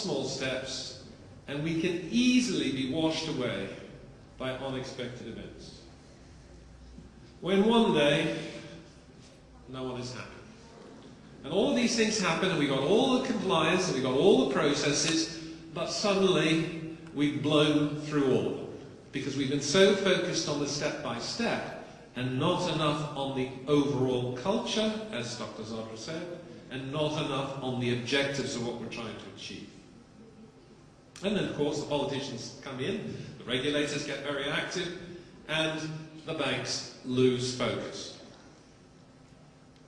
small steps, and we can easily be washed away by unexpected events. When one day, no one is happy. And all of these things happen, and we got all the compliance, and we got all the processes, but suddenly we've blown through all of them. Because we've been so focused on the step-by-step, and not enough on the overall culture, as Dr. Zadra said, and not enough on the objectives of what we're trying to achieve. And then, of course, the politicians come in, the regulators get very active, and the banks lose focus.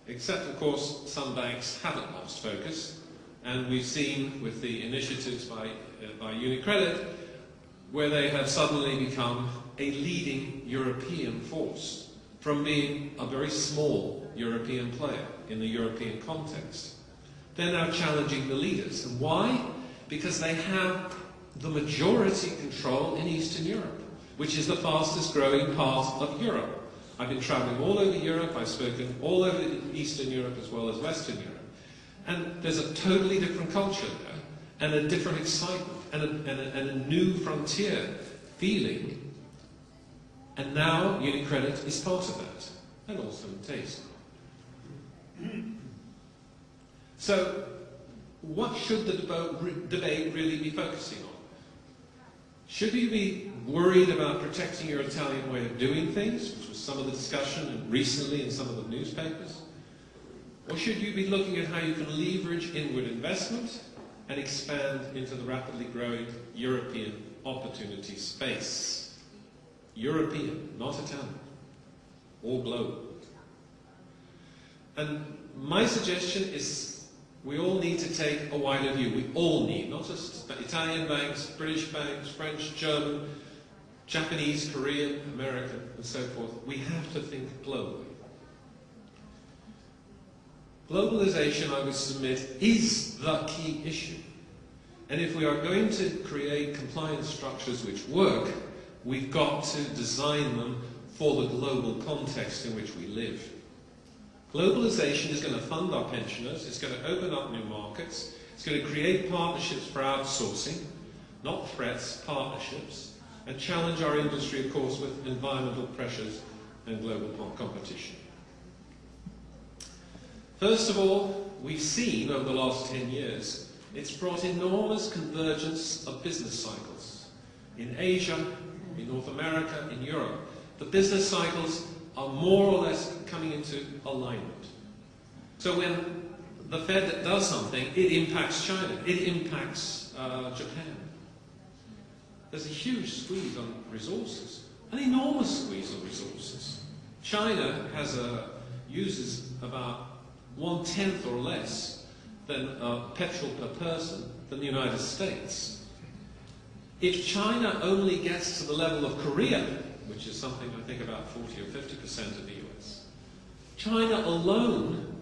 Except, of course, some banks haven't lost focus, and we've seen with the initiatives by UniCredit, where they have suddenly become a leading European force, from being a very small European player in the European context. They're now challenging the leaders. And why? Because they have the majority control in Eastern Europe, which is the fastest growing part of Europe. I've been traveling all over Europe, I've spoken all over Eastern Europe as well as Western Europe. And there's a totally different culture there, and a different excitement, and a new frontier feeling. And now UniCredit is part of that, and also taste. So, what should the debate really be focusing on? Should you be worried about protecting your Italian way of doing things, which was some of the discussion recently in some of the newspapers? Or should you be looking at how you can leverage inward investment and expand into the rapidly growing European opportunity space? European, not Italian, or global. And my suggestion is we all need to take a wider view. We all need, not just Italian banks, British banks, French, German, Japanese, Korean, American, and so forth. We have to think globally. Globalization, I would submit, is the key issue. And if we are going to create compliance structures which work, we've got to design them for the global context in which we live. Globalization is going to fund our pensioners, it's going to open up new markets, it's going to create partnerships for outsourcing, not threats, partnerships, and challenge our industry, of course, with environmental pressures and global competition. First of all, we've seen over the last 10 years, it's brought enormous convergence of business cycles. In Asia, in North America, in Europe, the business cycles are more or less coming into alignment. So when the Fed does something, it impacts China, it impacts Japan. There's a huge squeeze on resources, an enormous squeeze on resources. China uses about 1/10 or less than petrol per person than the United States. If China only gets to the level of Korea, which is something I think about 40 or 50% of the US, China alone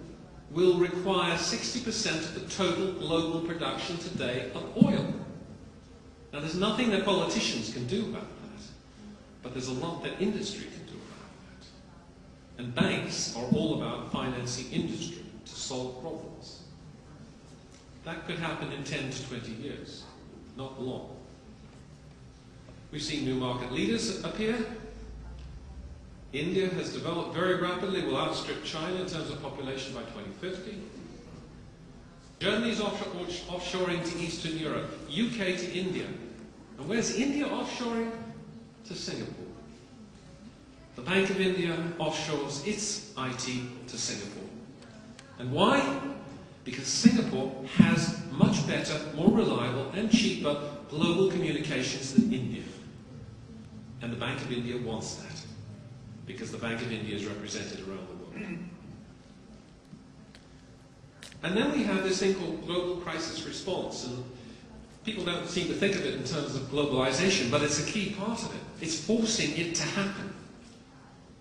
will require 60% of the total global production today of oil. Now there's nothing that politicians can do about that, but there's a lot that industry can do about that. And banks are all about financing industry to solve problems. That could happen in 10 to 20 years, not long. We've seen new market leaders appear. India has developed very rapidly, will outstrip China in terms of population by 2050. Germany's offshoring to Eastern Europe, UK to India. And where's India offshoring? To Singapore. The Bank of India offshores its IT to Singapore. And why? Because Singapore has much better, more reliable and cheaper global communications than India. And the Bank of India wants that, because the Bank of India is represented around the world. And then we have this thing called global crisis response, and people don't seem to think of it in terms of globalization, but it's a key part of it. It's forcing it to happen.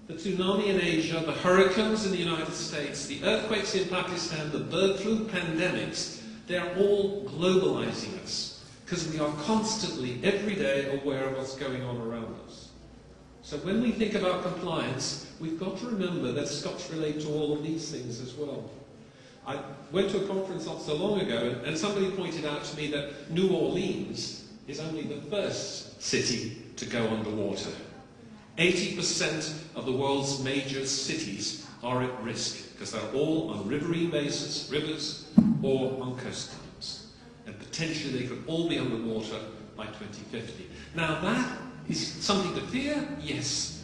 The tsunami in Asia, the hurricanes in the United States, the earthquakes in Pakistan, the bird flu pandemics, they're all globalizing us, because we are constantly, every day, aware of what's going on around us. So when we think about compliance, we've got to remember that it's got to relate to all of these things as well. I went to a conference not so long ago, and somebody pointed out to me that New Orleans is only the first city to go underwater. 80% of the world's major cities are at risk because they're all on riverine bases, rivers, or on coastlines. And potentially they could all be underwater by 2050. Now that is something to fear, yes.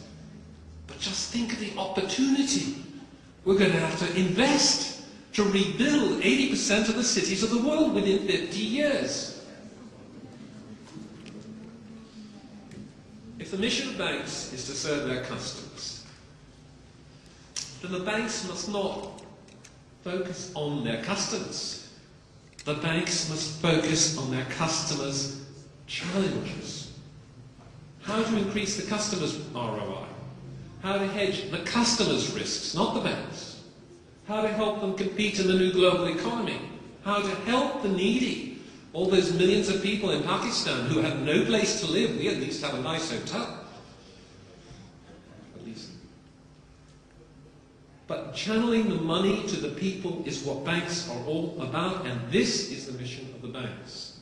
But just think of the opportunity. We're going to have to invest to rebuild 80% of the cities of the world within 50 years. If the mission of banks is to serve their customers, then the banks must not focus on their customers. The banks must focus on their customers' challenges. How to increase the customer's ROI. How to hedge the customer's risks, not the banks. How to help them compete in the new global economy. How to help the needy. All those millions of people in Pakistan who have no place to live. We at least have a nice hotel. At least. But channeling the money to the people is what banks are all about, and this is the mission of the banks.